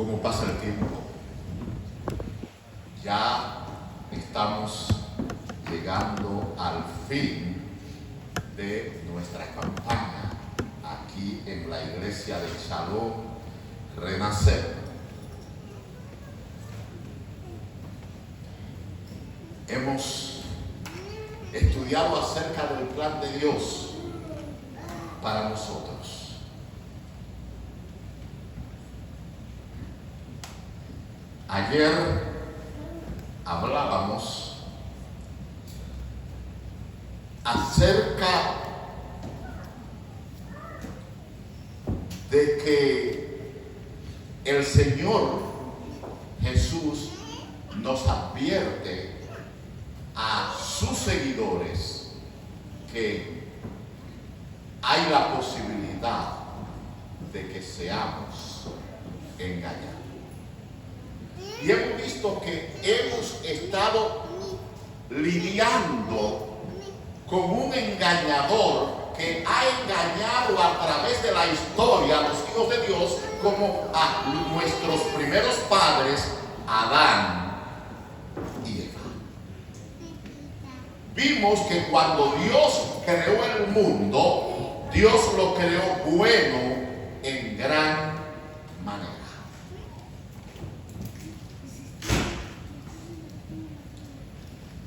cómo pasa el tiempo. Ya estamos llegando al fin de nuestra campaña aquí en la iglesia de Shalom Renacer. Hemos estudiado acerca del plan de Dios para nosotros. Ayer hablábamos acerca de que el Señor Jesús nos advierte a sus seguidores que hay la posibilidad de que seamos engañados. Y hemos visto que hemos estado lidiando con un engañador que ha engañado a través de la historia a los hijos de Dios, como a nuestros primeros padres, Adán y Eva. Vimos que cuando Dios creó el mundo, Dios lo creó bueno en gran manera.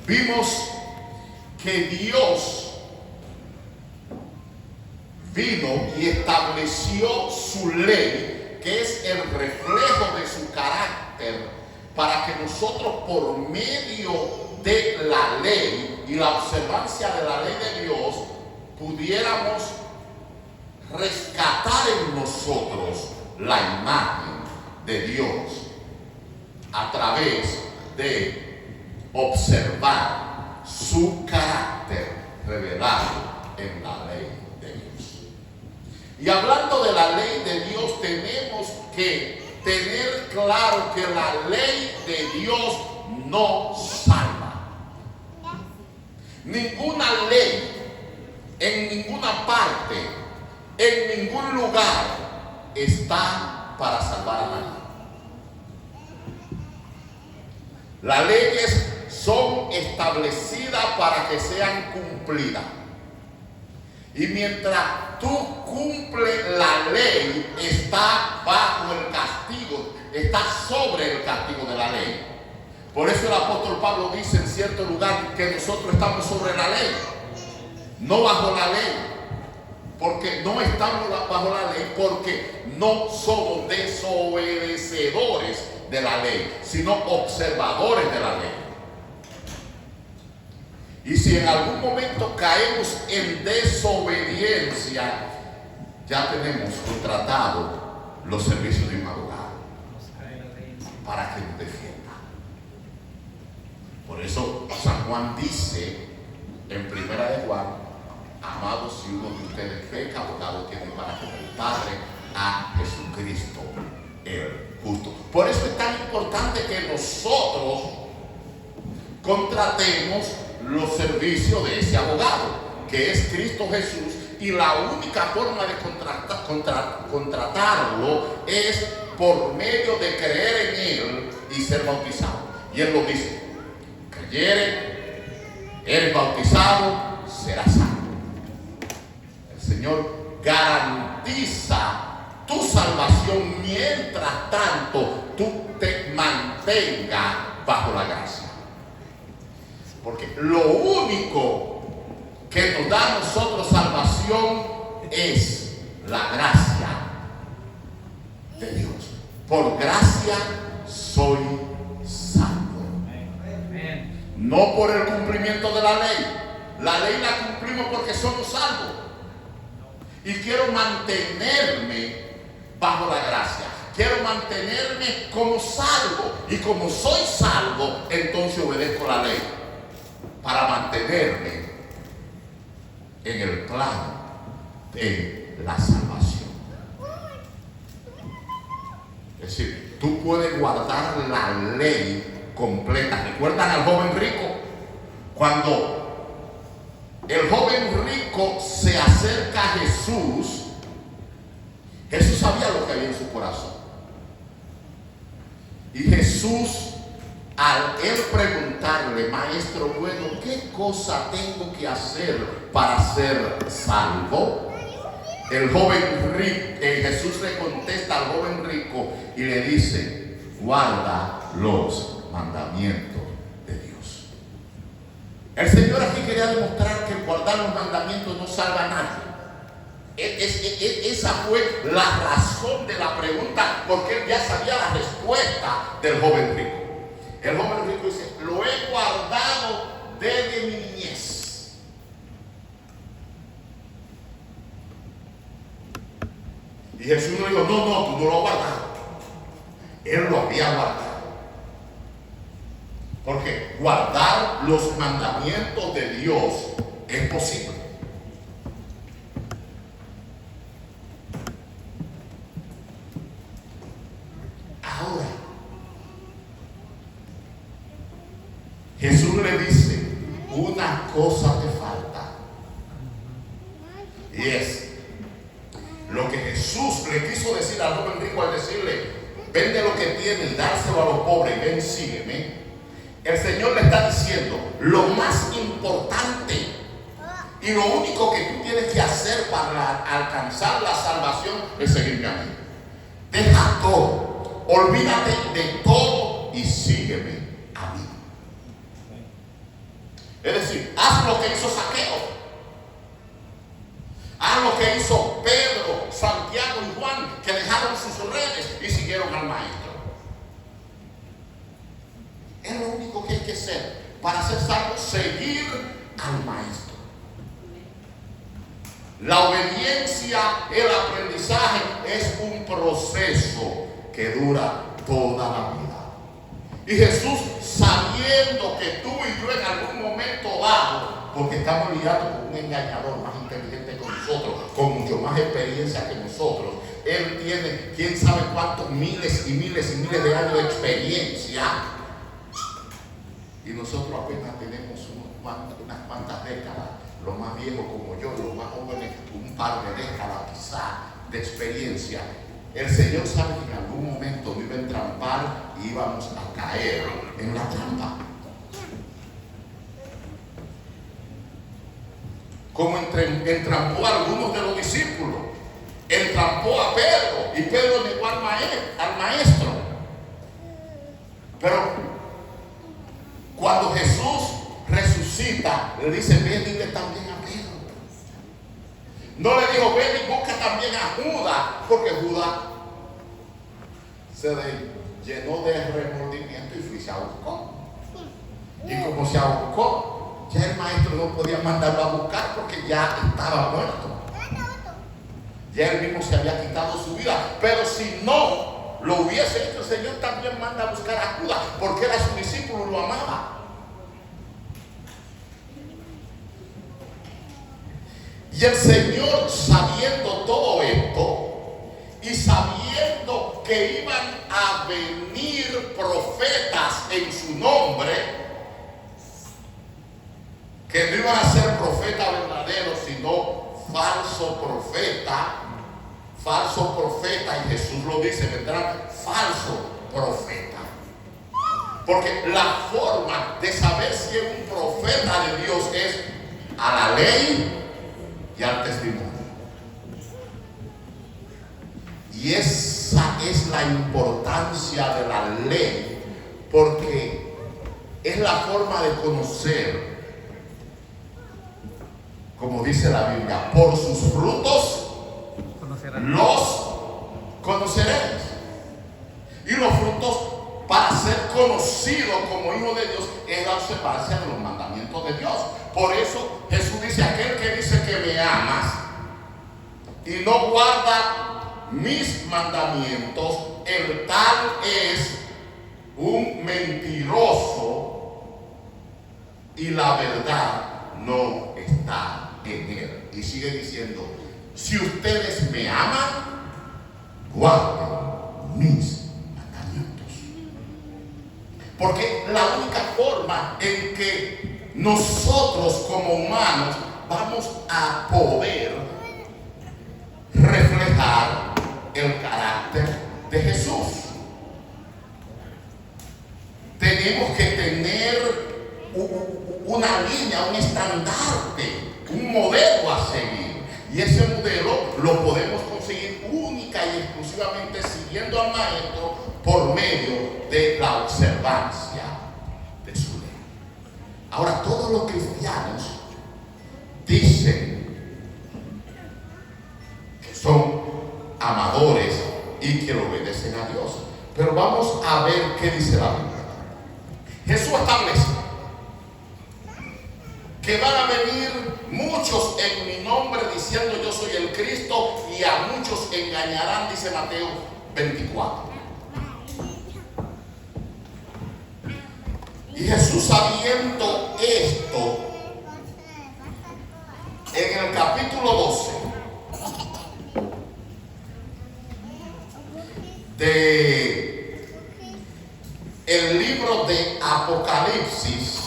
Vimos que Dios vino y estableció su ley, que es el reflejo de su carácter, para que nosotros, por medio de la ley y la observancia de la ley de Dios, pudiéramos rescatar en nosotros la imagen de Dios a través de observar su carácter revelado en la ley de Dios. Y hablando de la ley de Dios, tenemos que tener claro que la ley de Dios no salva. Ninguna ley, en ninguna parte, en ningún lugar, está para salvar a nadie. Las leyes son establecidas para que sean cumplidas. Y mientras tú cumples la ley, está bajo el castigo, está sobre el castigo de la ley. Por eso el apóstol Pablo dice en cierto lugar que nosotros estamos sobre la ley, no bajo la ley. Porque no estamos bajo la ley, porque no somos desobedecedores de la ley, sino observadores de la ley. Y si en algún momento caemos en desobediencia, ya tenemos contratado los servicios de un abogado para que nos defienda. Por eso San Juan dice en Primera de Juan: amados, si uno de ustedes peca, abogado tiene para con el Padre a Jesucristo el justo. Por eso es tan importante que nosotros contratemos los servicios de ese abogado, que es Cristo Jesús, y la única forma de contratarlo es por medio de creer en Él y ser bautizado. Y Él lo dice: creyere, eres bautizado, serás salvo. El Señor garantiza tu salvación mientras tanto tú te mantengas bajo la gracia. Porque lo único que nos da a nosotros salvación es la gracia de Dios. Por gracia soy salvo. No por el cumplimiento de la ley. La ley la cumplimos porque somos salvos. Y quiero mantenerme bajo la gracia. Quiero mantenerme como salvo. Y como soy salvo, entonces obedezco la ley para mantenerme en el plan de la salvación. Es decir, tú puedes guardar la ley completa. ¿Recuerdan al joven rico? Cuando el joven rico se acerca a Jesús, Jesús sabía lo que había en su corazón. Y Jesús, al él preguntarle, maestro bueno, ¿qué cosa tengo que hacer para ser salvo? El joven rico, Jesús le contesta al joven rico y le dice, guarda los mandamientos de Dios. El Señor aquí quería demostrar que guardar los mandamientos no salva a nadie. Esa fue la razón de la pregunta, porque él ya sabía la respuesta del joven rico. El joven rico dice, lo he guardado desde mi niñez. Y Jesús no dijo, no, tú no lo has guardado. Él lo había guardado. Porque guardar los mandamientos de Dios es posible. Ahora, Jesús le dice, una cosa te falta. Y es lo que Jesús le quiso decir al joven rico al decirle, vende lo que tienes y dárselo a los pobres y ven, sígueme. El Señor le está diciendo, lo más importante y lo único que tú tienes que hacer para alcanzar la salvación es seguirme a mí. Deja todo, olvídate de todo y sígueme a mí. Es decir, haz lo que hizo Zaqueo. Haz lo que hizo Pedro, Santiago y Juan, que dejaron sus redes y siguieron al maestro. Es lo único que hay que hacer para ser salvo, seguir al maestro. La obediencia, el aprendizaje es un proceso que dura toda la vida. Y Jesús, sabiendo que tú y yo en algún momento dado, porque estamos lidiando con un engañador más inteligente que nosotros, con mucho más experiencia que nosotros, él tiene quién sabe cuántos miles y miles y miles de años de experiencia, y nosotros apenas tenemos unas cuantas décadas, los más viejos como yo, los más jóvenes un par de décadas quizá de experiencia. El Señor sabe que en algún momento nos iba a entrampar y íbamos a caer en la trampa. Como entrampó a algunos de los discípulos, entrampó a Pedro y Pedro negó al maestro. Pero cuando Jesús resucita, le dice, ven y dile también a Pedro. No le dijo, ven y busca también a Judas, porque Judas se llenó de remordimiento y se ahorcó. Y como se ahorcó, ya el maestro no podía mandarlo a buscar porque ya estaba muerto. Ya él mismo se había quitado su vida. Pero si no lo hubiese hecho, el Señor también manda a buscar a Judas, porque era su discípulo, lo amaba. Y el Señor, sabiendo todo esto y sabiendo que iban a venir profetas en su nombre, que no iban a ser profetas verdaderos, sino falso profeta, y Jesús lo dice, vendrán falso profeta. Porque la forma de saber si es un profeta de Dios es a la ley y al testimonio. Y esa es la importancia de la ley, porque es la forma de conocer, como dice la Biblia, por sus frutos los conoceréis. Y los frutos para ser conocido como hijo de Dios es la observancia de los mandamientos de Dios. Por eso Jesús dice, aquel que dice que me amas y no guarda mis mandamientos, el tal es un mentiroso y la verdad no está en él. Y sigue diciendo, si ustedes me aman, guarden mis mandamientos. Porque la única forma en que nosotros como humanos vamos a poder reflejar el carácter de Jesús enseña un estandarte, un modelo a seguir. Y ese modelo lo podemos conseguir única y exclusivamente siguiendo al Maestro por medio de la observancia de su ley. Ahora, todos los cristianos dicen que son amadores y que le obedecen a Dios. Pero vamos a ver qué dice la Biblia. Jesús establece que van a venir muchos en mi nombre diciendo yo soy el Cristo, y a muchos engañarán, dice Mateo 24. Y Jesús, sabiendo esto, en el capítulo 12 de el libro de Apocalipsis,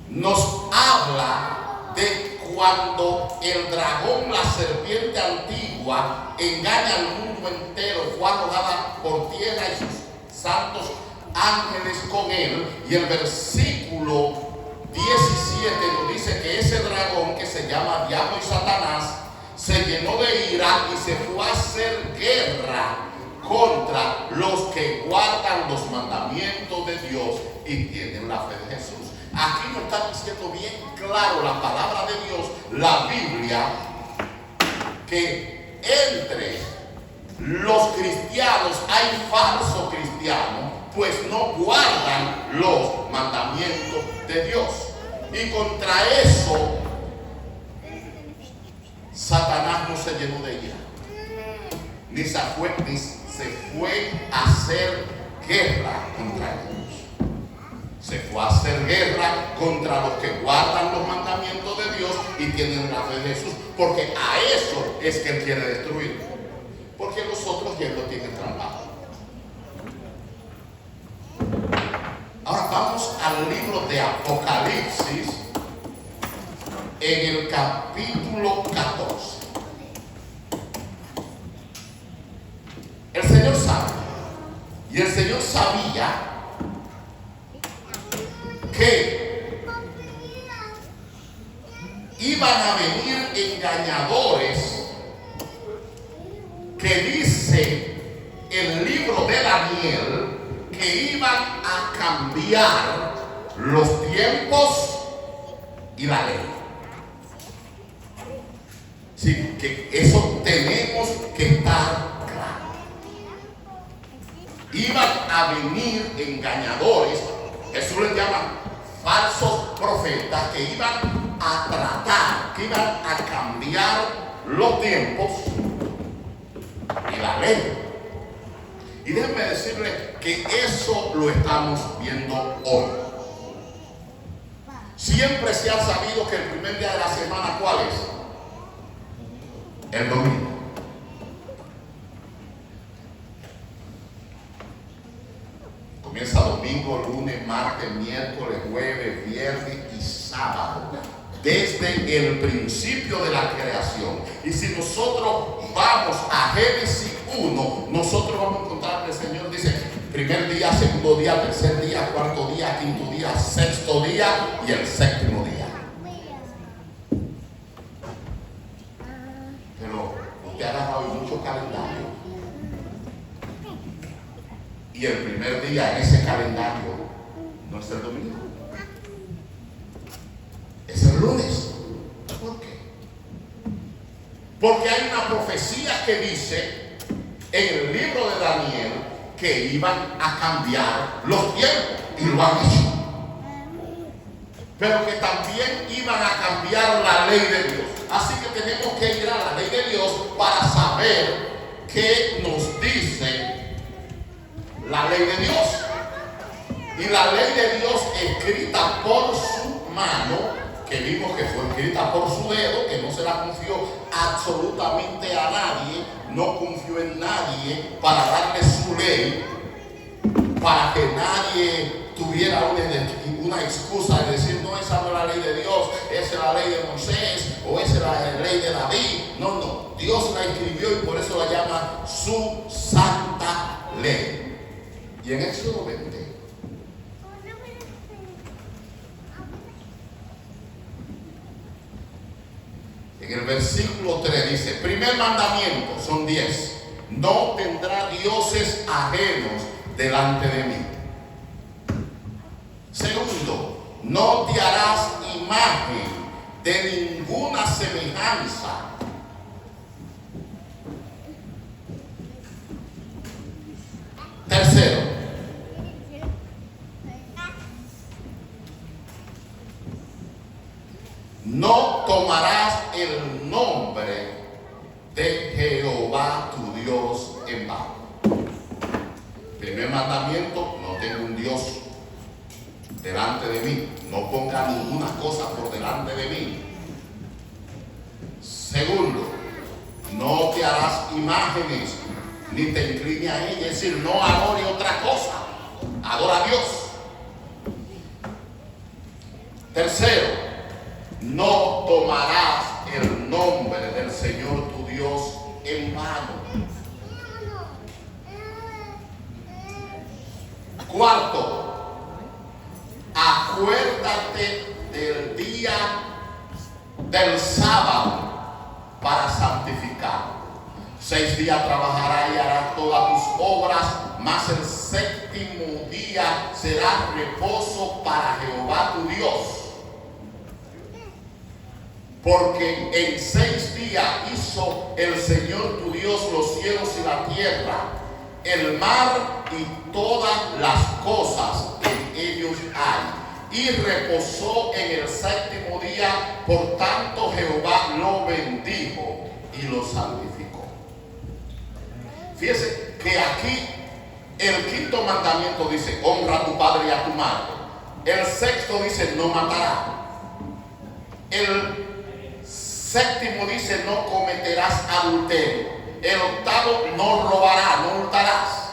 nos habla de cuando el dragón, la serpiente antigua, engaña al mundo entero, fue arrojada por tierra y sus santos ángeles con él. Y el versículo 17 nos dice que ese dragón, que se llama Diablo y Satanás, se llenó de ira y se fue a hacer guerra contra los que guardan los mandamientos de Dios y tienen la fe de Jesús. Aquí nos está diciendo bien claro la palabra de Dios, la Biblia, que entre los cristianos hay falsos cristianos, pues no guardan los mandamientos de Dios. Y contra eso, Satanás no se llenó de ira, ni se fue a hacer guerra contra ellos. Se fue a hacer guerra contra los que guardan los mandamientos de Dios y tienen la fe de Jesús, porque a eso es que él quiere destruir. Porque los otros ya lo tienen trabajo. Ahora vamos al libro de Apocalipsis, en el capítulo 14. El Señor sabe, y el Señor sabía que iban a venir engañadores, que dice el libro de Daniel que iban a cambiar los tiempos y la ley. Sí, que eso tenemos que estar claro. Iban a venir engañadores, Jesús les llama falsos profetas, que iban a tratar, que iban a cambiar los tiempos y la ley. Y déjenme decirles que eso lo estamos viendo hoy. Siempre se ha sabido que el primer día de la semana, ¿cuál es? El domingo. Comienza domingo, lunes, martes, miércoles, jueves, viernes y sábado, desde el principio de la creación. Y si nosotros vamos a Génesis 1, nosotros vamos a encontrar que el Señor dice primer día, segundo día, tercer día, cuarto día, quinto día, sexto día y el séptimo día. Pero usted ha agarrado mucho calendario, y el primer día en ese calendario no es el domingo, es el lunes. ¿Por qué? Porque hay una profecía que dice en el libro de Daniel que iban a cambiar los tiempos, y lo han hecho, pero que también iban a cambiar la ley de Dios. Así que tenemos que ir a la ley de Dios para saber qué nos dice la ley de Dios. Y la ley de Dios, escrita por su mano, que vimos que fue escrita por su dedo, que no se la confió absolutamente a nadie, no confió en nadie para darle su ley, para que nadie tuviera una excusa de decir, no, esa no es la ley de Dios, esa es la ley de Moisés, o esa es la ley de David. No, no, Dios la escribió y por eso la llama su santa ley. Y en Éxodo 20 En el versículo 3 dice, primer mandamiento, son 10. No tendrá dioses ajenos delante de mí. Segundo, no te harás imagen de ninguna semejanza. Tercero, no tomarás el nombre de Jehová tu Dios en vano. Primer mandamiento, no tengo un Dios delante de mí. No ponga ninguna cosa por delante de mí. Segundo, no te harás imágenes ni te inclines a ella. Es decir, no adore otra cosa. Adora a Dios. Tercero, no tomarás el nombre del Señor tu Dios en vano. Cuarto, acuérdate del día del sábado para santificarlo. 6 días trabajarás y harás todas tus obras, mas el séptimo día será reposo para Jehová tu Dios. Porque en 6 días hizo el Señor tu Dios los cielos y la tierra, el mar y todas las cosas que en ellos hay, y reposó en el séptimo día. Por tanto Jehová lo bendijo y lo santificó. Fíjese que aquí el quinto mandamiento dice, honra a tu padre y a tu madre. El sexto dice, no matarás. El séptimo dice, no cometerás adulterio. El octavo, no robarás, no hurtarás.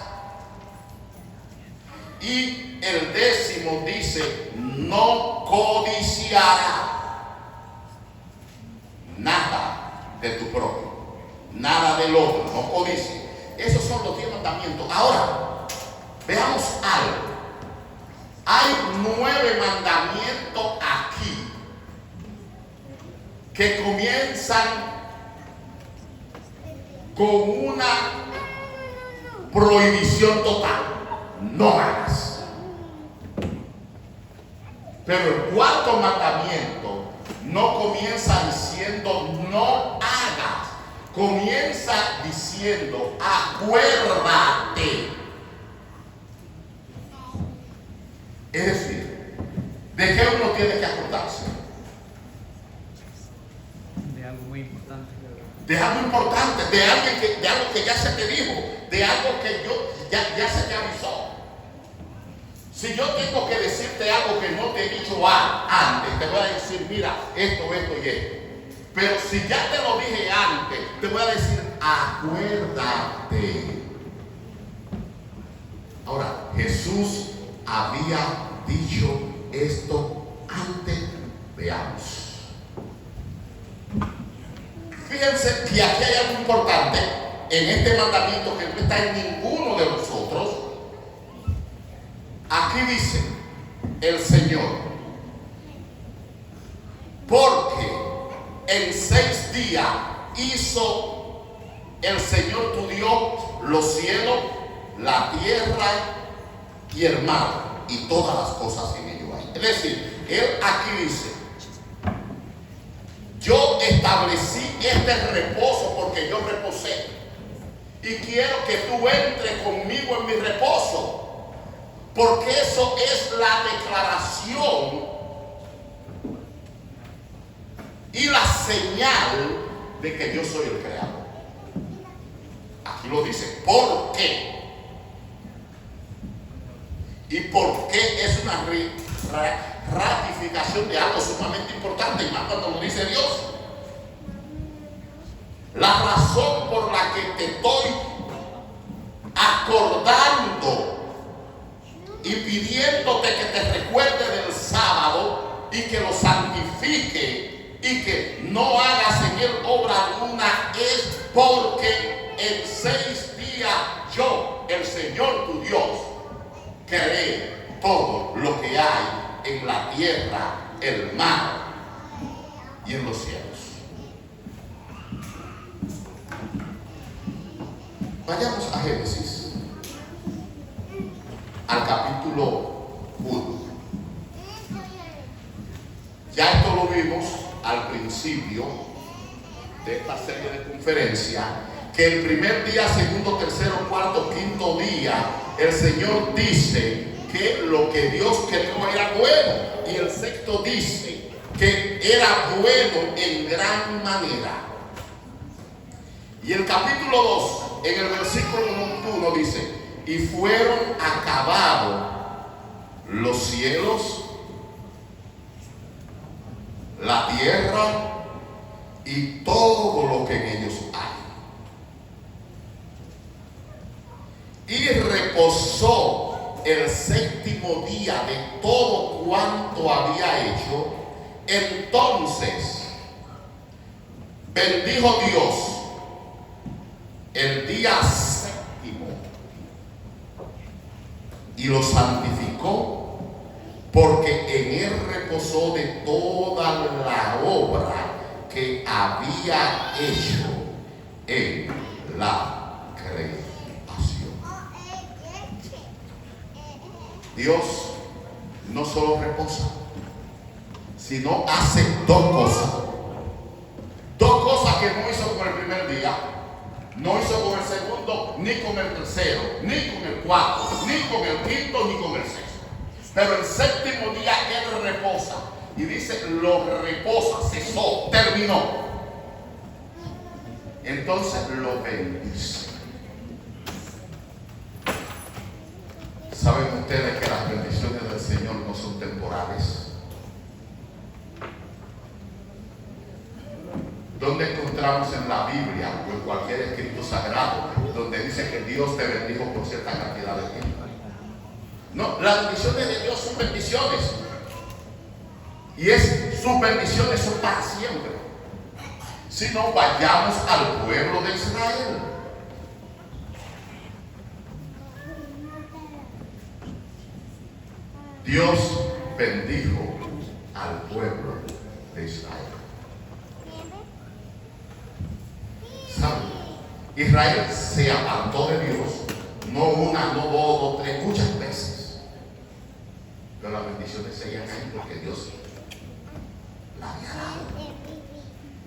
Y el décimo dice, no codiciarás nada de tu propio, nada del otro, no codicies. Esos son los 10 mandamientos. Ahora, veamos algo. Hay 9 mandamientos aquí que comienzan con una prohibición total. No hagas. Pero el cuarto mandamiento no comienza diciendo no hagas. Comienza diciendo acuérdate. Es decir, ¿de qué uno tiene que acordarse? De algo muy importante. De algo importante, de algo que ya se te dijo, de algo que ya se te avisó. Si yo tengo que decirte algo que no te he dicho antes, te voy a decir, mira, esto y esto. Pero si ya te lo dije antes, te voy a decir, acuérdate. Ahora, Jesús había dicho esto antes. Veamos. Fíjense que aquí hay algo importante en este mandamiento que no está en ninguno de nosotros. Aquí dice el Señor, porque en 6 días hizo el Señor tu Dios los cielos, la tierra y el mar y todas las cosas en ellos hay. Es decir, Él aquí dice, yo establecí este reposo porque yo reposé y quiero que tú entres conmigo en mi reposo. Porque eso es la declaración y la señal de que yo soy el creador. Aquí lo dice, ¿por qué? ¿Y por qué es una ratificación de algo sumamente importante? Y más cuando lo dice Dios. La razón por la que te estoy acordando y pidiéndote que te recuerde del sábado y que lo santifique y que no hagas en él obra alguna, es porque en 6 días yo, el Señor tu Dios, creé todo lo que hay en la tierra, el mar y en los cielos. Vayamos a Génesis, al capítulo 1. Ya esto lo vimos al principio de esta serie de conferencias, que el primer día, segundo, tercero, cuarto, quinto día, el Señor dice que lo que Dios creó era bueno, y el sexto dice que era bueno en gran manera. Y el capítulo 2, en el versículo 1 dice: y fueron acabados los cielos, la tierra y todo lo que en ellos hay. Y reposó el séptimo día de todo cuanto había hecho. Entonces bendijo Dios el día séptimo y lo santificó, porque en él reposó de toda la obra que había hecho en la creación. Dios no solo reposa, sino hace dos cosas. Dos cosas que no hizo con el primer día, no hizo con el segundo, ni con el tercero, ni con el cuarto, ni con el quinto, ni con el sexto. Pero el séptimo día él reposa. Y dice, lo reposa, cesó, terminó. Entonces lo bendice. ¿Saben ustedes que las bendiciones del Señor no son temporales? ¿Dónde encontramos en la Biblia o en cualquier escrito sagrado donde dice que Dios te bendijo por cierta cantidad de tiempo? No, las bendiciones de Dios son bendiciones. Y sus bendiciones son para siempre. Si no, vayamos al pueblo de Israel. Dios bendijo al pueblo de Israel. ¿Saben? Israel se apartó de Dios, no una, no dos, no tres, muchas veces. Pero las bendiciones seguían ahí porque Dios la había dado.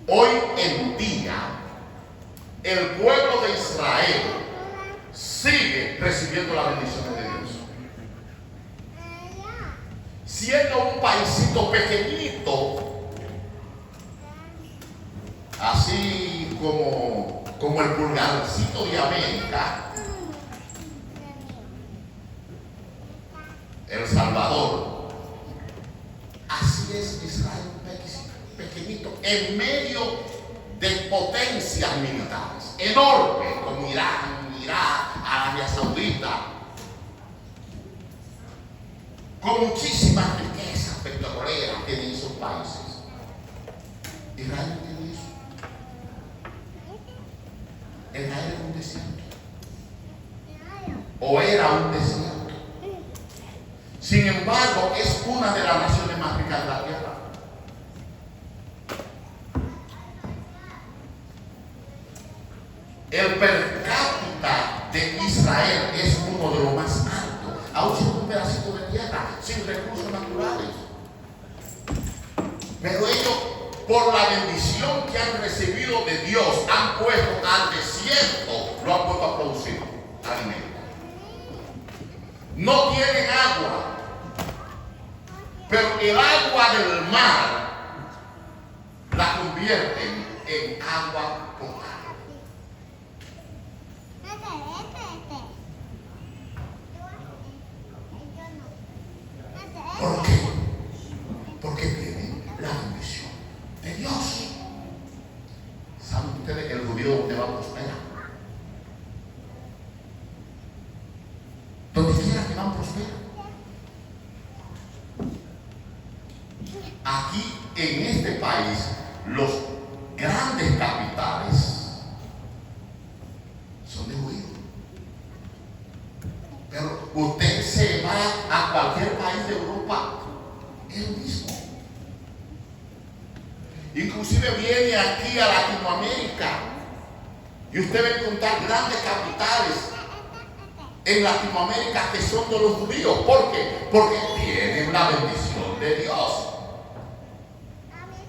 Hoy en día, el pueblo de Israel sigue recibiendo las bendiciones de Dios. Siendo un paísito pequeñito, así como el pulgarcito de América, El Salvador, así es Israel, pequeñito, en medio de potencias militares enormes como Irán, Irak, Arabia Saudita, con muchísimas riquezas petroleras que tienen esos países. Israel no tiene eso. Israel es un desierto, o era un desierto. Sin embargo, es una de las naciones más ricas de la tierra. El per cápita de Israel es uno de los más altos, aún siendo un pedacito de tierra, sin recursos naturales. Pero ellos, por la bendición que han recibido de Dios, han puesto al desierto, lo han puesto a producir alimento. No tienen agua, pero el agua del mar la convierten en agua potable. ¿Por qué? Porque tienen la bendición de Dios. ¿Saben ustedes que el judío donde va prospera? Donde quiera que van prospera. Aquí en este país, los grandes capitales son de judíos. Pero usted se va a cualquier país de Europa, es lo mismo. Inclusive viene aquí a Latinoamérica Y usted va a encontrar grandes capitales en Latinoamérica que son de los judíos. ¿Por qué? Porque tienen la bendición de Dios.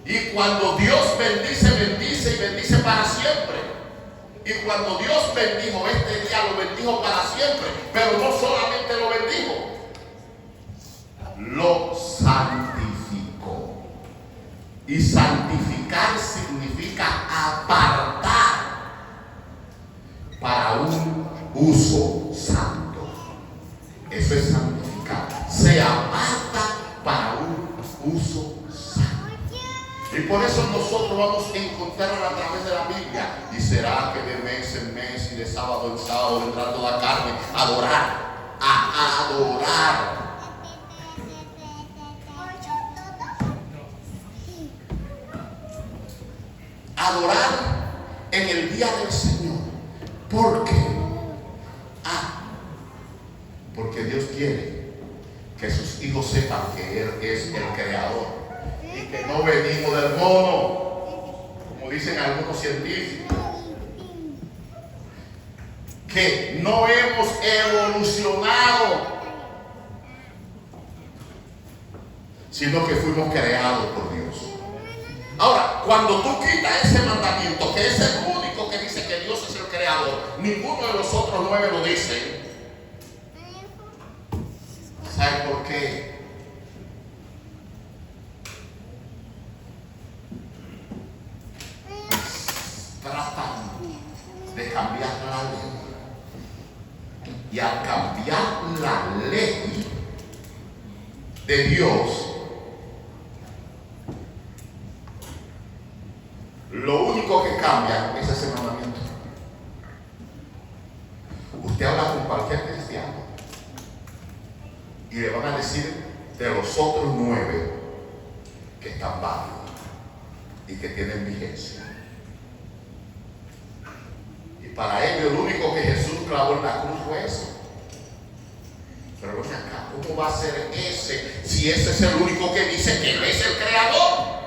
Y cuando Dios bendice, bendice y bendice para siempre. Y cuando Dios bendijo este día, lo bendijo para siempre. Pero no solamente lo bendijo, lo santificó. Y santificar significa apartar para un uso santo. Eso es santificar. Se aparta para un uso santo. Y por eso nosotros vamos a encontrar a través de la Biblia. Y será que de mes en mes y de sábado en sábado vendrá toda carne a adorar. A adorar. Adorar en el día del Señor. ¿Por qué? Porque Dios quiere que sus hijos sepan que Él es el creador y que no venimos del mono, como dicen algunos científicos, que no hemos evolucionado, sino que fuimos creados por Dios. Ahora, cuando tú quitas ese mandamiento, que es el único que dice que Dios es el creador, ninguno de los otros 9 lo dice. ¿Sabe por qué? Tratan de cambiar la ley. Y al cambiar la ley de Dios, lo único que cambia es ese mandamiento. Usted habla con cualquier cristiano y le van a decir de los otros 9 que están válidos y que tienen vigencia. Y para ellos lo único que Jesús clavó en la cruz fue eso. Pero ven acá, ¿cómo va a ser ese si ese es el único que dice que Él es el creador?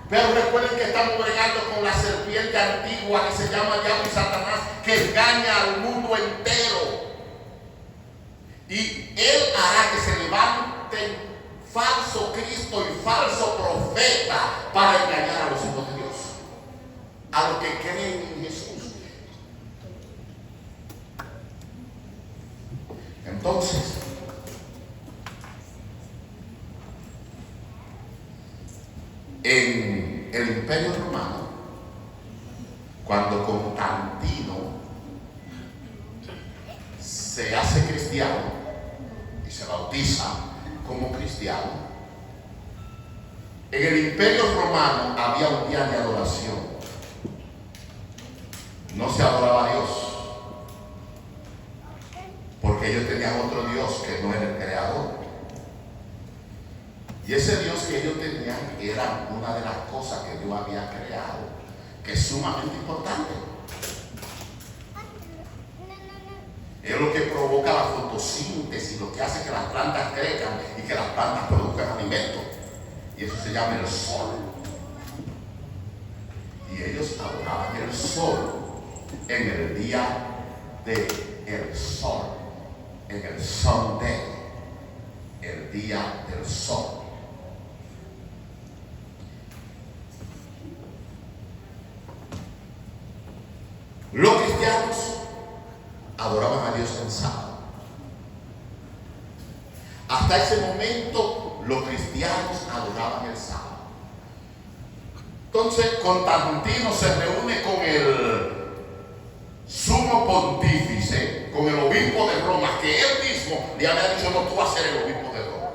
Pero recuerden que estamos bregando con la serpiente antigua que se llama Diablo y Satanás, que engaña al mundo entero. Y Él hará que se levanten falso Cristo y falso profeta para engañar a los hijos de Dios, a los que creen en Jesús. Entonces, en el Imperio Romano, cuando Constantino se hace cristiano y se bautiza como cristiano, en el Imperio Romano había un día de adoración. No se adoraba a Dios, porque ellos tenían otro Dios que no era el creador. Y ese Dios que ellos tenían era una de las cosas que Dios había creado, que es sumamente importante. Es lo que provoca la fotosíntesis, lo que hace que las plantas crezcan y que las plantas produzcan alimento. Y eso se llama el sol. Y ellos adoraban el sol en el día del sol, en el Sunday, el día del sol. Los cristianos adoraban a Dios en sábado. Hasta ese momento los cristianos adoraban el sábado. Entonces Constantino se reúne con el sumo pontífice, con el obispo de Roma, que él mismo le había dicho: no, tú vas a ser el obispo de Roma.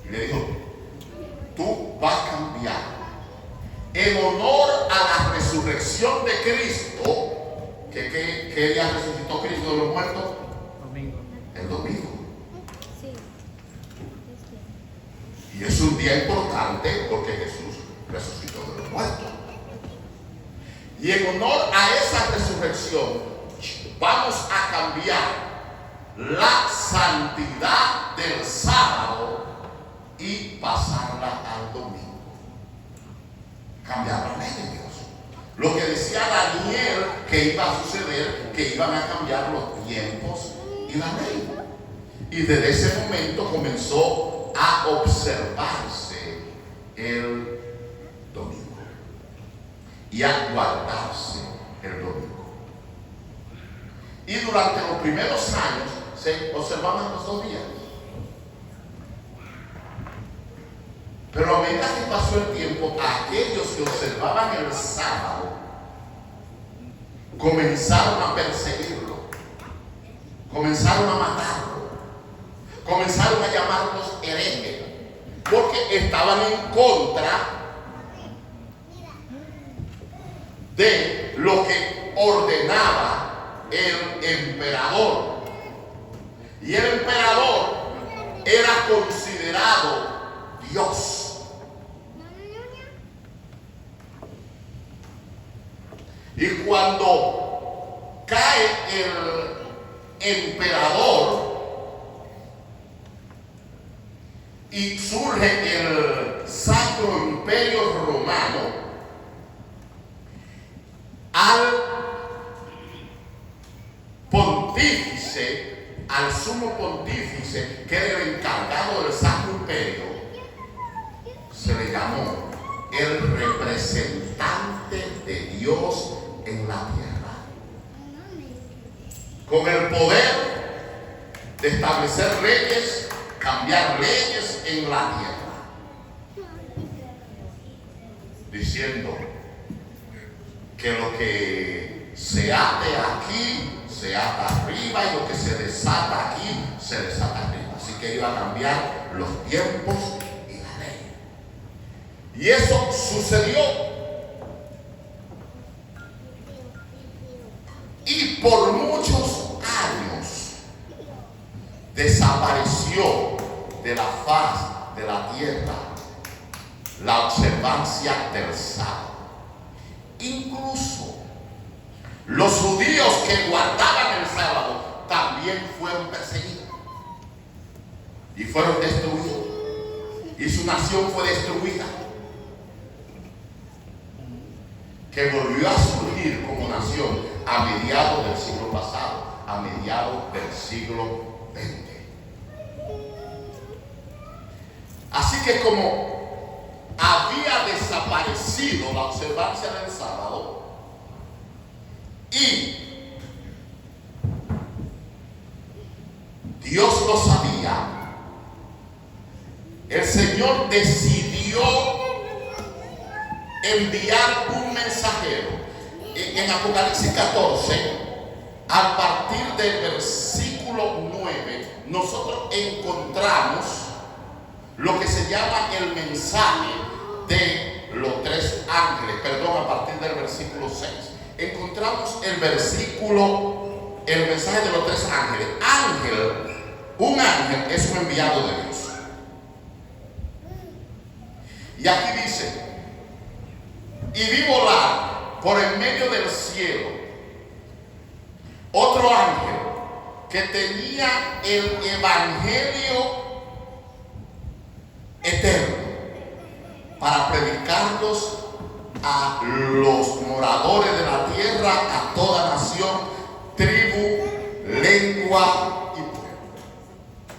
Y le dijo: tú vas a cambiar en honor a la resurrección de Cristo. ¿Qué día resucitó Cristo de los muertos? Domingo. El domingo. Y es un día importante porque Jesús resucitó de los muertos. Y en honor a esa resurrección vamos a cambiar la santidad del sábado y pasarla al domingo. cambiar la ley de Dios. Lo que decía Daniel que iba a suceder, que iban a cambiar los tiempos y la ley. Y desde ese momento comenzó a observarse el domingo y a guardarse el domingo. Y durante los primeros años se observaban los 2 días. Pero a medida que pasó el tiempo, aquellos que observaban el sábado comenzaron a perseguirlo, comenzaron a matarlo, comenzaron a llamarlos herejes, porque estaban en contra de lo que ordenaba el emperador. Y el emperador era considerado Dios. Y cuando cae el emperador y surge el Sacro Imperio Romano, al pontífice, al sumo pontífice, que era el encargado del Sacro Imperio, se le llamó el representante de Dios en la tierra, con el poder de establecer leyes, cambiar leyes en la tierra, diciendo que lo que se ate aquí se ata arriba y lo que se desata aquí se desata arriba. Así que iba a cambiar los tiempos y la ley. Y eso sucedió. Y por muchos años desapareció de la faz de la tierra la observancia del sábado. Incluso los judíos que guardaban el sábado también fueron perseguidos y fueron destruidos, y su nación fue destruida, que volvió a surgir como nación a mediados del siglo pasado, a mediados del siglo XX. Así que como había desaparecido la observancia del sábado y Dios lo sabía, el Señor decidió enviar un mensajero. En Apocalipsis 14, a partir del versículo 9, nosotros encontramos lo que se llama el mensaje de los 3 ángeles. Perdón, a partir del versículo 6. Encontramos el mensaje de los 3 ángeles. Un ángel es un enviado de Dios. Y aquí dice: y vi volar por en medio del cielo otro ángel que tenía el evangelio eterno para predicarlos a los moradores de la tierra, a toda nación, tribu, lengua y pueblo.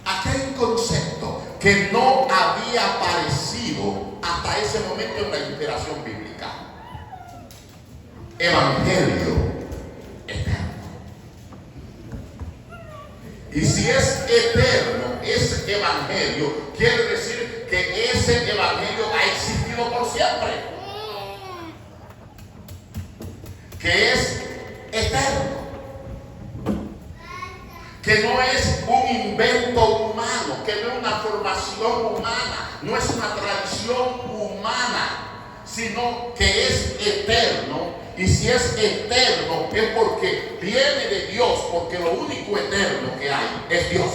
Aquí hay un concepto que no había aparecido hasta ese momento en la inspiración bíblica. Evangelio eterno. Y si es eterno ese evangelio, quiere decir que ese evangelio ha existido por siempre, que es eterno, que no es un invento humano, que no es una formación humana, no es una tradición humana, sino que es eterno. Y si es eterno es porque viene de Dios, porque lo único eterno que hay es Dios.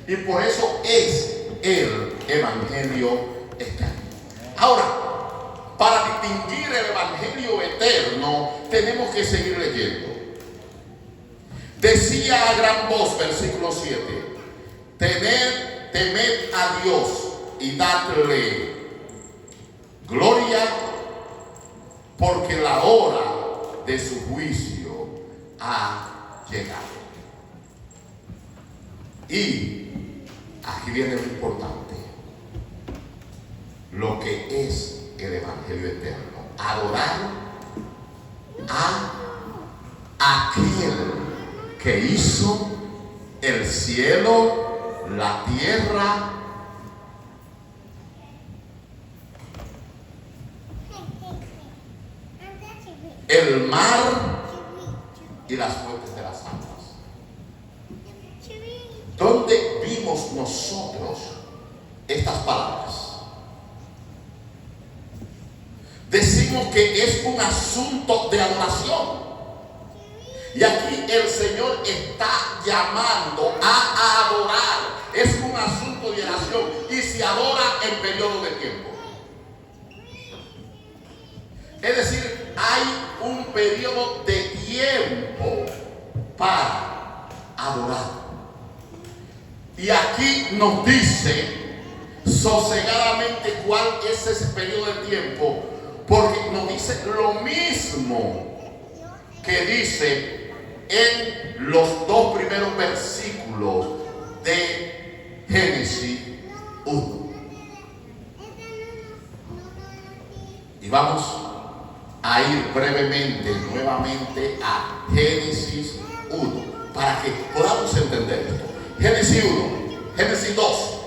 Y por eso es el evangelio eterno. Ahora, para distinguir el evangelio eterno, tenemos que seguir leyendo. Decía a gran voz, versículo 7, temed a Dios y dadle Gloria, porque la hora de su juicio ha llegado. Y aquí viene lo importante, lo que es el Evangelio eterno: adorar a aquel que hizo el cielo, la tierra, el mar y las fuentes de las aguas. ¿Dónde vimos nosotros estas palabras? Decimos que es un asunto de adoración. Y aquí el Señor está llamando a adorar. Es un asunto de oración y se adora en periodo de tiempo. Es decir, hay un periodo de tiempo para adorar. Y aquí nos dice sosegadamente cuál es ese periodo de tiempo, porque nos dice lo mismo que dice en los dos primeros versículos de Génesis 1. Y vamos a ir brevemente nuevamente a Génesis 1 para que podamos entender esto. Génesis 1, Génesis 2.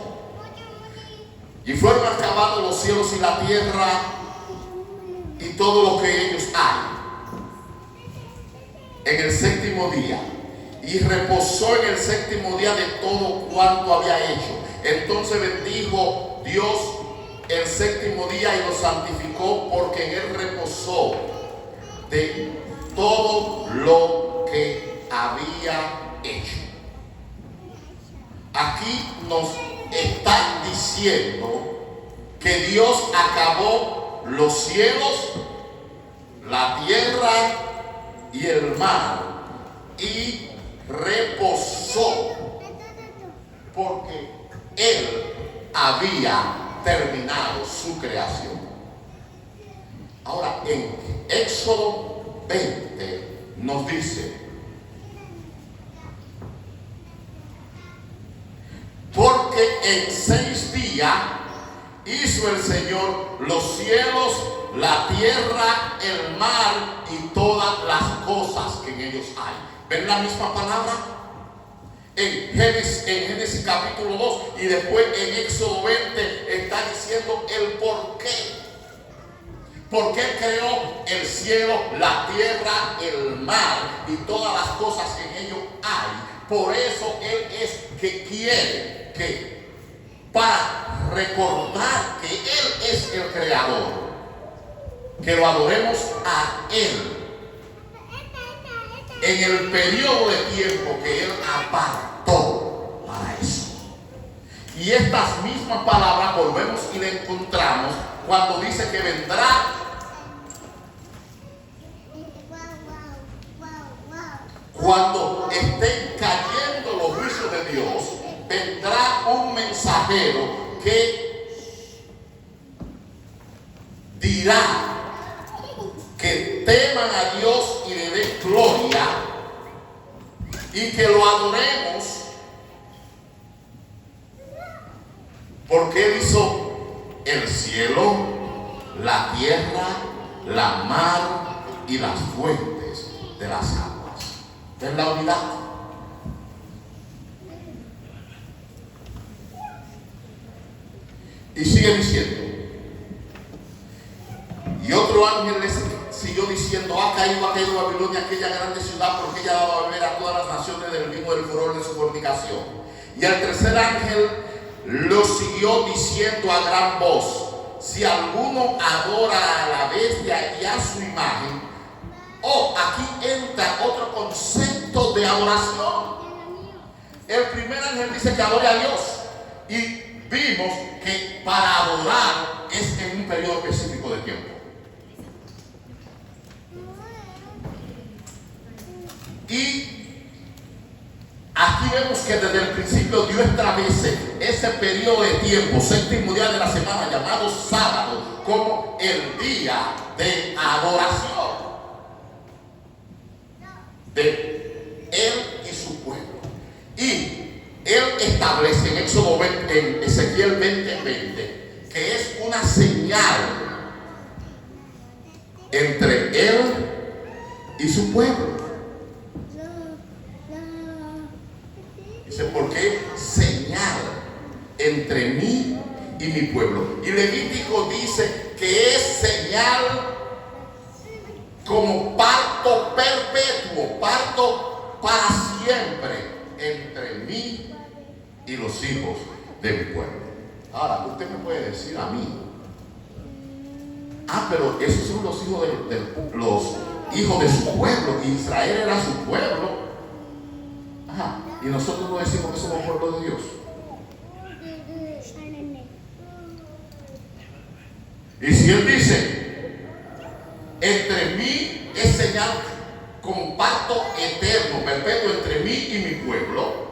Y fueron acabados los cielos y la tierra y todo lo que ellos hay en el séptimo día, y reposó en el séptimo día de todo cuanto había hecho. Entonces bendijo Dios el séptimo día y lo santificó, porque en él reposó de todo lo que había hecho. Aquí nos está diciendo que Dios acabó los cielos, la tierra y el mar, y reposó porque él había terminado su creación. Ahora en Éxodo 20 nos dice: porque en 6 días hizo el Señor los cielos, la tierra, el mar y todas las cosas que en ellos hay. ¿Ven la misma palabra? En Génesis capítulo 2 y después en Éxodo 20 está diciendo el por qué. ¿Por qué creó el cielo, la tierra, el mar y todas las cosas que en ellos hay? Por eso Él es que quiere que, para recordar que Él es el creador, que lo adoremos a Él en el periodo de tiempo que Él apartó para eso. Y estas mismas palabras volvemos y le encontramos cuando dice que vendrá cuando estén cayendo los juicios de Dios. Vendrá un mensajero que dirá que teman a Dios y le den gloria y que lo adoremos, porque Él hizo el cielo, la tierra, la mar y las fuentes de las aguas. ¿Ven la unidad? Y sigue diciendo: y otro ángel les siguió diciendo: ha caído Babilonia, aquella grande ciudad, porque ella ha dado a beber a todas las naciones del vino del furor de su fornicación. Y el tercer ángel lo siguió diciendo a gran voz: si alguno adora a la bestia y a su imagen. Aquí entra otro concepto de adoración. El primer ángel dice que adore a Dios, y vimos que para adorar es en un periodo específico de tiempo. Y aquí Aquí vemos que desde el principio Dios establece ese periodo de tiempo, séptimo día de la semana, llamado sábado, como el día de adoración de Él y su pueblo. Y Él establece en Éxodo 20, en Ezequiel 20:20, que es una señal entre Él y su pueblo. Dice, ¿por qué señal entre mí y mi pueblo? Y Levítico dice que es señal como parto perpetuo, parto para siempre entre mí y los hijos de mi pueblo. Ahora, usted me puede decir a mí, pero esos son los hijos los hijos de su pueblo, Israel era su pueblo. Y nosotros no decimos que somos pueblo de Dios. Y si Él dice, entre mí es señal como pacto eterno, perpetuo entre mí y mi pueblo.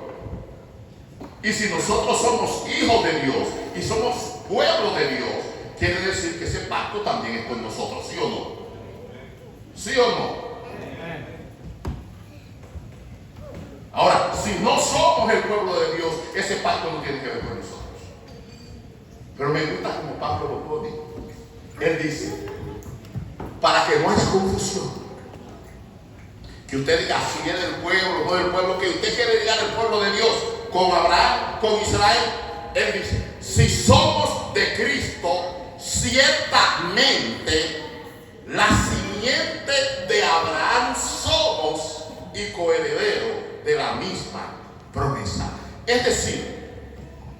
Y si nosotros somos hijos de Dios y somos pueblo de Dios, quiere decir que ese pacto también es con nosotros, ¿sí o no? ¿Sí o no? Ahora, si no somos el pueblo de Dios, ese pacto no tiene que ver con nosotros. Pero me gusta como Pablo lo pone. Él dice, para que no haya confusión, que usted diga si es del pueblo, no del pueblo, que usted quiere llegar al pueblo de Dios con Abraham, con Israel. Él dice, si somos de Cristo, ciertamente la simiente de Abraham somos y coherederos de la misma promesa. Es decir,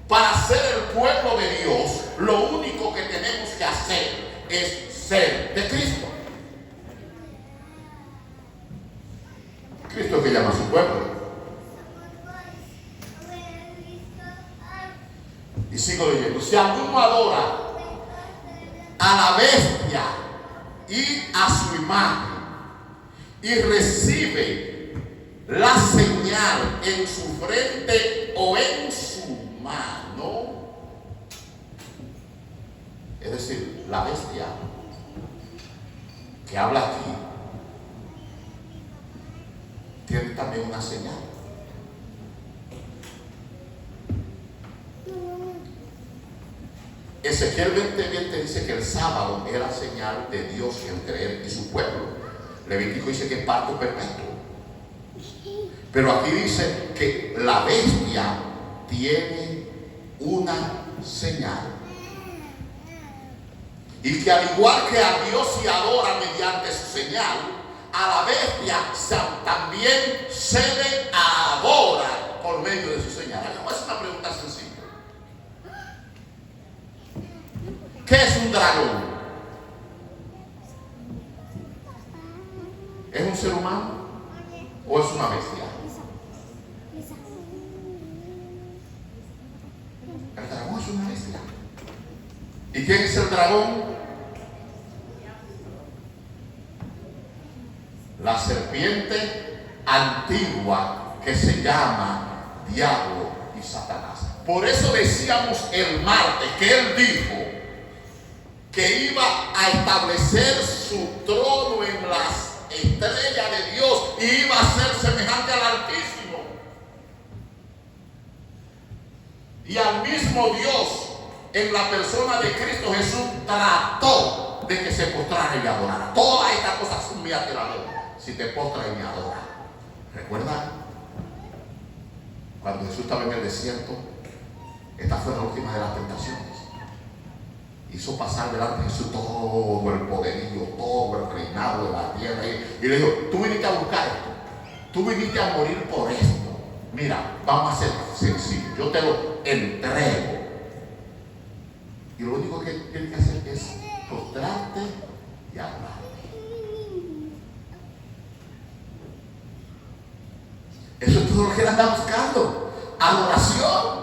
para ser el pueblo de Dios, lo único que tenemos que hacer es ser de Cristo. Cristo que llama a su pueblo. Y sigo leyendo. Si alguno adora a la bestia y a su imagen y recibe la señal en su frente o en su mano, es decir, la bestia que habla aquí tiene también una señal. Ezequiel 20:20 dice que el sábado era señal de Dios entre él y su pueblo. Levítico dice que es pacto perpetuo. Pero aquí dice que la bestia tiene una señal. Y que al igual que a Dios se adora mediante su señal, a la bestia también se le adora por medio de su señal. Voy a hacer una pregunta sencilla. ¿Qué es un dragón? ¿Es un ser humano o es una bestia? El dragón es una bestia. ¿Y quién es el dragón? La serpiente antigua que se llama Diablo y Satanás. Por eso decíamos el martes que él dijo que iba a establecer su trono en las estrellas de Dios y iba a ser semejante al Altísimo. Y al mismo Dios, en la persona de Cristo Jesús, trató de que se postrara y le adorara. Todas estas cosas son mi adorador. Si te postras y me adoras. ¿Recuerdan? Cuando Jesús estaba en el desierto, esta fue la última de las tentaciones. Hizo pasar delante de Jesús todo el poderío, todo el reinado de la tierra. Y le dijo, tú viniste a buscar esto. Tú viniste a morir por esto. Mira, vamos a hacer sencillo. Yo te lo entrego. Y lo único que tienes que hacer es postrarte y adorar. Eso es todo lo que él anda buscando. Adoración.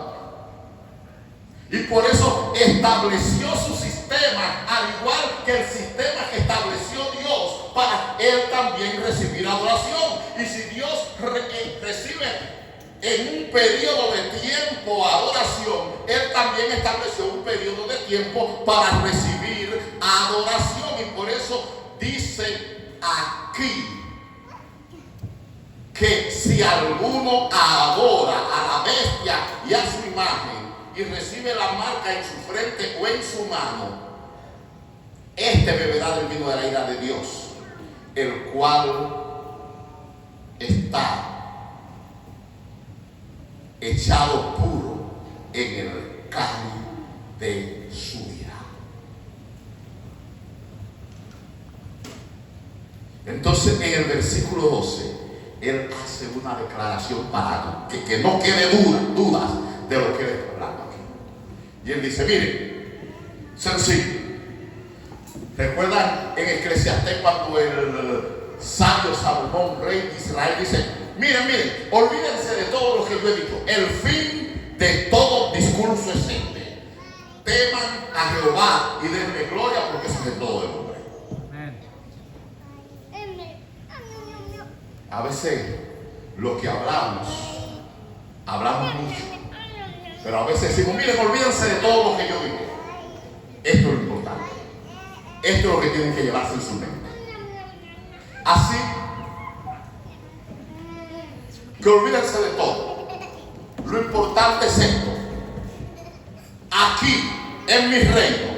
Y por eso estableció su sistema, al igual que el sistema que estableció Dios, para él también recibir adoración. Y si Dios recibe en un periodo de tiempo a adoración, Él también estableció un periodo de tiempo para recibir adoración. Y por eso dice aquí que si alguno adora a la bestia y a su imagen y recibe la marca en su frente o en su mano, este beberá del vino de la ira de Dios, el cual está echado puro en el cáliz de su ira. Entonces, en el versículo 12, Él hace una declaración para que no quede dudas de lo que Él está hablando aquí. Y Él dice, miren, sencillo. ¿Recuerdan en Eclesiastés cuando el sabio Salomón, rey de Israel, dice, miren, olvídense de todo lo que yo he dicho. El fin de todo discurso es este: teman a Jehová y denle gloria, porque eso es todo el hombre. A veces lo que hablamos mucho, pero a veces decimos, miren, olvídense de todo lo que yo digo. Esto es lo importante. Esto es lo que tienen que llevarse en su mente. Así que olvídense de todo. Lo importante es esto: aquí en mi reino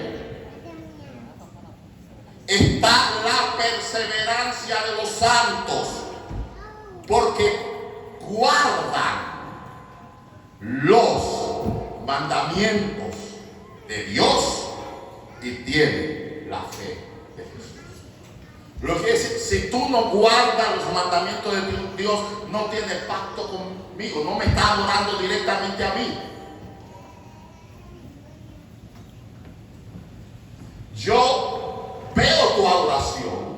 está la perseverancia de los santos, porque guardan los mandamientos de Dios y tienen la fe de Jesús. Lo que es, si tú no guardas los mandamientos de Dios, no tienes pacto conmigo, no me estás adorando directamente a mí. Yo veo tu adoración,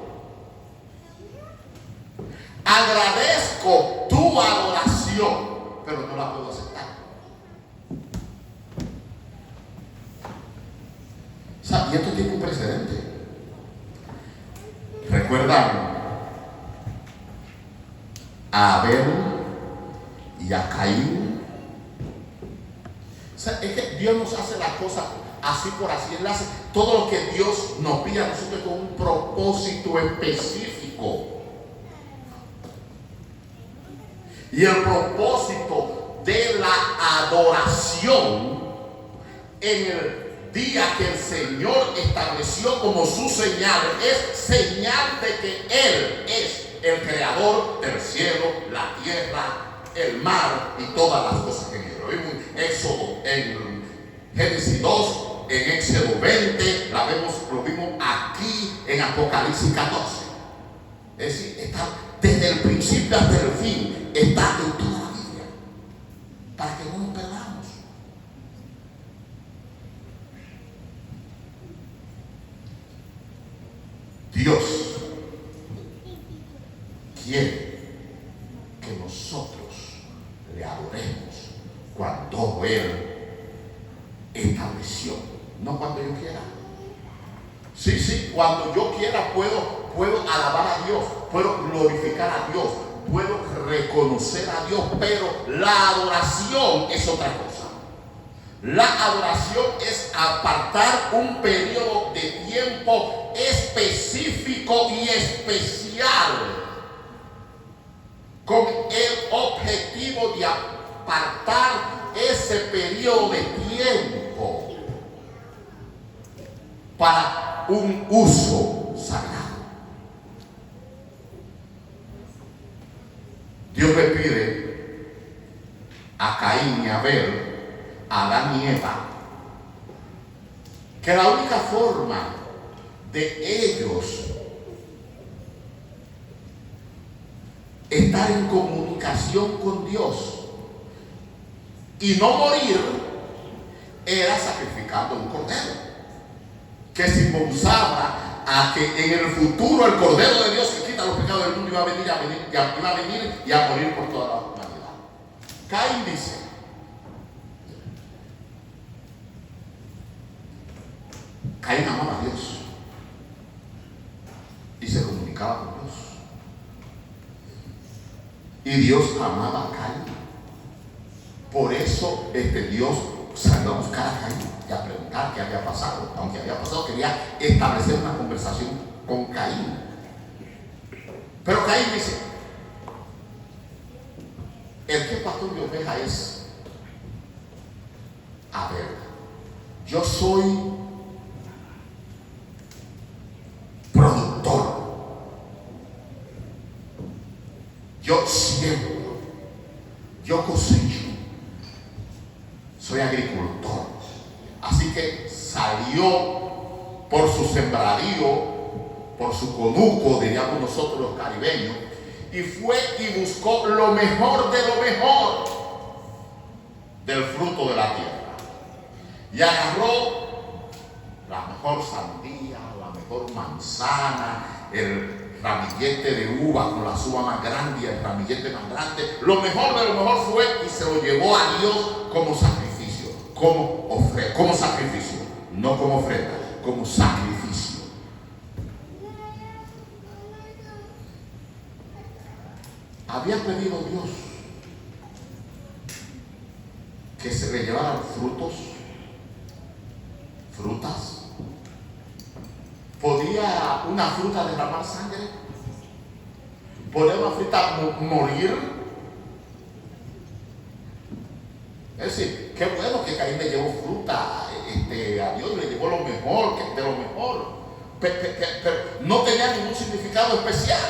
agradezco tu adoración, pero no la puedo aceptar. O sea, y esto tiene un precedente. ¿Recuerdan a Abel y a Caín? O sea, es que Dios nos hace las cosas así por así. Él hace todo lo que Dios nos pide a nosotros con un propósito específico. Y el propósito de la adoración en el día que el Señor estableció como su señal es señal de que Él es el creador del cielo, la tierra, el mar y todas las cosas que Él. Lo vimos en Éxodo, en Génesis 2, en Éxodo 20, lo vimos aquí en Apocalipsis 14. Es decir, está desde el principio hasta el fin, está en toda la Biblia, para que no nos perdamos. Dios quiere que nosotros le adoremos cuando Él estableció, no cuando yo quiera. Sí, cuando yo quiera puedo alabar a Dios, puedo glorificar a Dios, puedo reconocer a Dios, pero la adoración es otra cosa. La adoración es apartar un periodo de tiempo específico y especial con el objetivo de apartar ese periodo de tiempo para un uso sagrado. Dios le pide a Caín y a Abel, a Adán y Eva, que la única forma de ellos estar en comunicación con Dios y no morir era sacrificando un cordero, que simbolizaba a que en el futuro el cordero de Dios que quita los pecados del mundo iba a venir y a morir por toda la humanidad. Caín dice, Caín amaba a Dios y se comunicaba con Dios, y Dios amaba a Caín. Por eso Dios salió a buscar a Caín y a preguntar qué había pasado. Aunque había pasado, quería establecer una conversación con Caín. Pero Caín dice: el que pastor de oveja es Abel. Yo soy productor. Yo siembro. Yo cosecho. Soy agricultor. Así que salió por su sembradío, por su conuco, diríamos nosotros los caribeños, y fue y buscó lo mejor de lo mejor del fruto de la tierra. Y agarró la mejor sandía, la mejor manzana, el ramillete de uva con las uvas más grandes y el ramillete más grande. Lo mejor de lo mejor fue y se lo llevó a Dios como sacrificio, como sacrificio, no como ofrenda, como sacrificio. Había pedido Dios que se le llevaran frutas. ¿Podía una fruta derramar sangre? ¿Podía una fruta morir? Es decir, qué bueno que Caín le llevó fruta a Dios, le llevó lo mejor de lo mejor, pero no tenía ningún significado especial.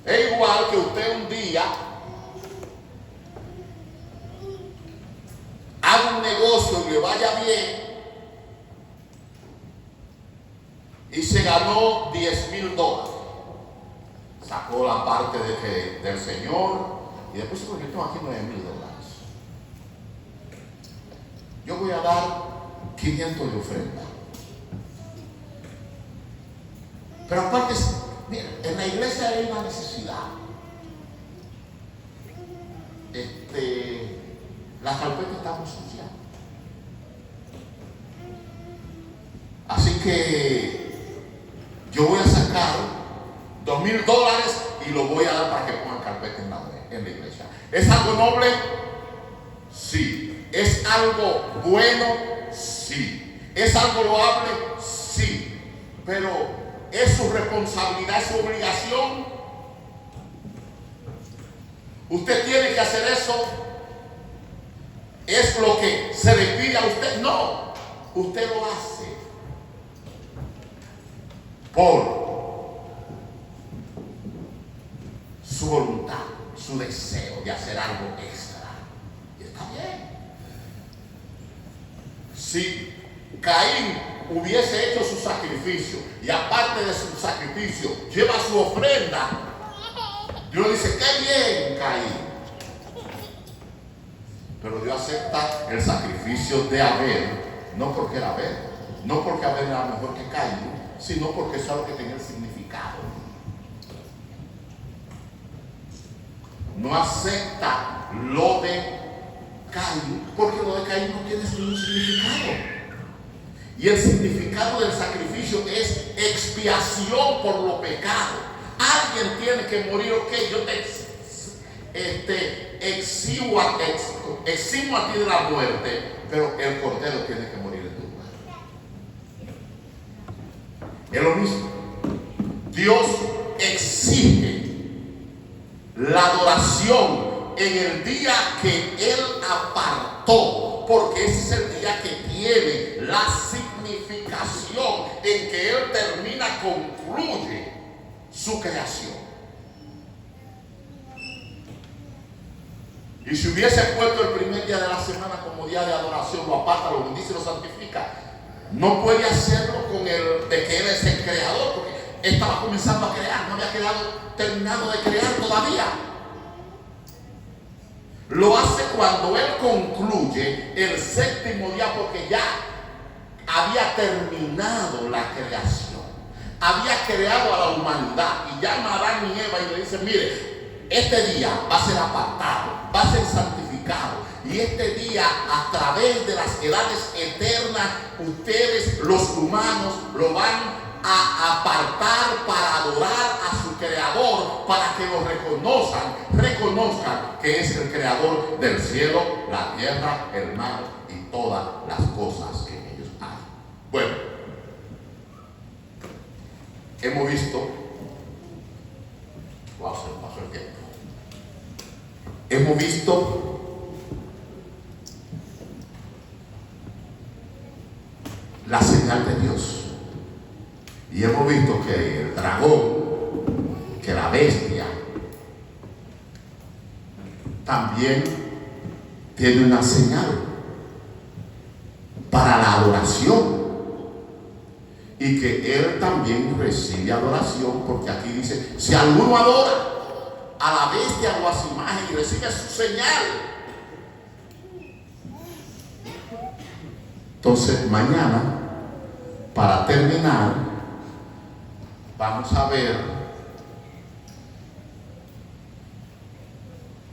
Es igual que usted un día haga un negocio y le vaya bien y se ganó $10,000. Sacó la parte del Señor y después se convirtió aquí $9,000. Yo voy a dar 500 de ofrenda. Pero aparte, mira, en la iglesia hay una necesidad. La carpeta está muy sucia. Así que yo voy a sacar $2,000 y lo voy a dar para que pongan carpeta en la iglesia. ¿Es algo noble? Sí. ¿Es algo bueno? Sí. ¿Es algo loable? Sí. Pero ¿es su responsabilidad, es su obligación? ¿Usted tiene que hacer eso? ¿Es lo que se le pide a usted? No. Usted lo hace por su voluntad, su deseo de hacer algo extra. Y está bien. Si Caín hubiese hecho su sacrificio y aparte de su sacrificio lleva su ofrenda, Dios dice: qué bien, Caín. Pero Dios acepta el sacrificio de Abel, no porque era Abel, no porque Abel era mejor que Caín, sino porque eso es lo que tenía el significado. No acepta lo de Caín porque lo de Caín no tiene ningún significado. Y el significado del sacrificio es expiación por los pecados. Alguien tiene que morir. Ok, yo te eximo a ti de la muerte, pero el cordero tiene que morir en tu lugar. Es lo mismo. Dios exige la adoración en el día que Él apartó, porque ese es el día que tiene la significación en que Él concluye su creación. Y si hubiese puesto el primer día de la semana como día de adoración, lo aparta, lo bendice y lo santifica, no puede hacerlo con el de que Él es el creador, porque estaba comenzando a crear, no había terminado de crear todavía. Lo hace cuando Él concluye el séptimo día, porque ya había terminado la creación, había creado a la humanidad, y llama a Adán y Eva y le dice: mire, este día va a ser apartado, va a ser santificado, y este día, a través de las edades eternas, ustedes los humanos lo van a apartar para adorar a su creador, para que lo reconozcan que es el creador del cielo, la tierra, el mar y todas las cosas que en ellos hay. Bueno, hemos visto, wow, se me pasó el tiempo. Hemos visto la señal de Dios. Y hemos visto que el dragón, que la bestia, también tiene una señal para la adoración. Y que él también recibe adoración, porque aquí dice, si alguno adora a la bestia o a su imagen y recibe su señal. Entonces mañana, para terminar, vamos a ver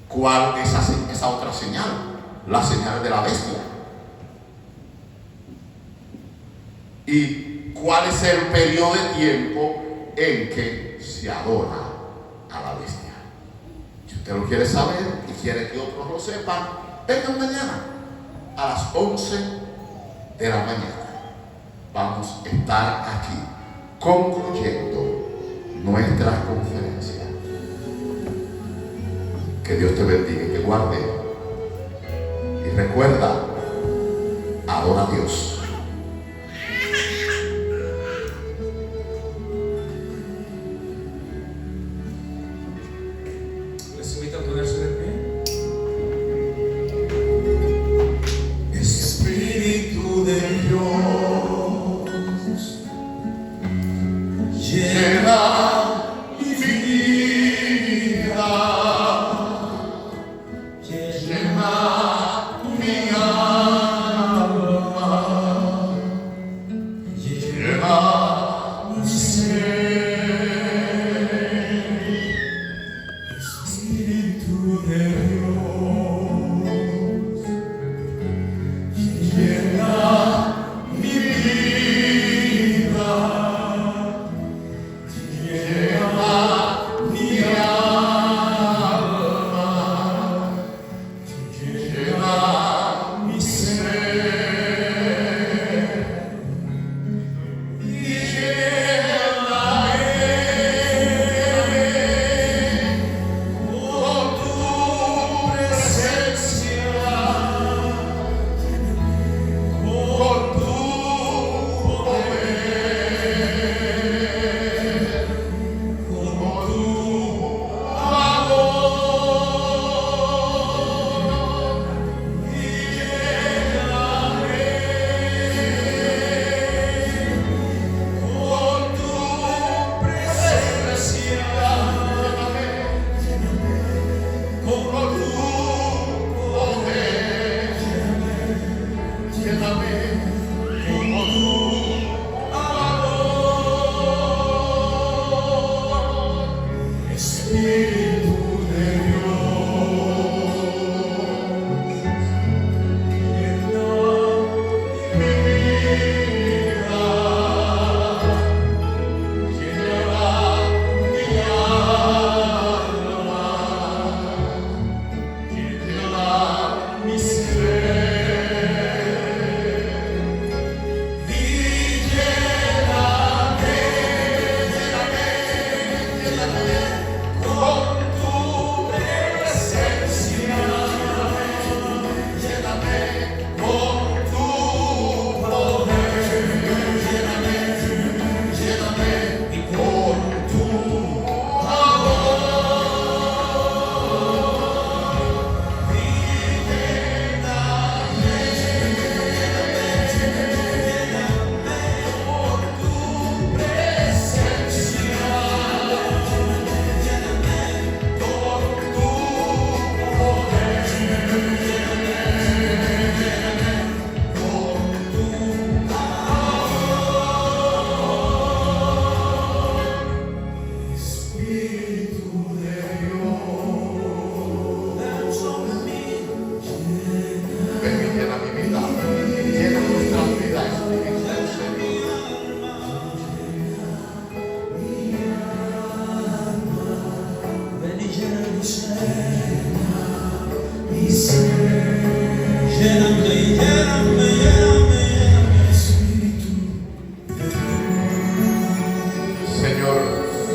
cuál es esa otra señal, la señal de la bestia. Y cuál es el periodo de tiempo en que se adora a la bestia. Si usted lo quiere saber y quiere que otros lo sepan, vengan mañana a las 11 de la mañana. Vamos a estar aquí concluyendo nuestra conferencia. Que Dios te bendiga y te guarde. Y recuerda, adora a Dios. Les invito a ponerse de pie. Espíritu de Dios, llena mi vida, llena mi alma. lléname, lléname, lléname, Espíritu de Señor,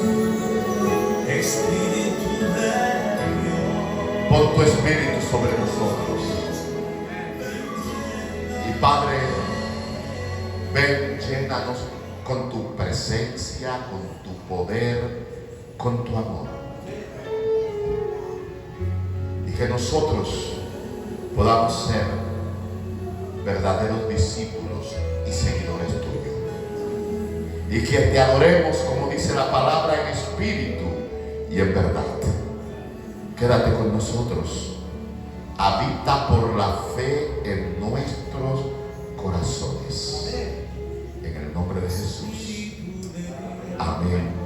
Dios, Espíritu de Dios. pon tu espíritu sobre nosotros. Y Padre, ven, llénanos con tu presencia, con tu poder, con tu amor. Y que nosotros podamos ser verdaderos discípulos y seguidores tuyos. Y que te adoremos, como dice la palabra, en espíritu y en verdad. Quédate con nosotros. Habita por la fe en nuestros corazones. En el nombre de Jesús. Amén.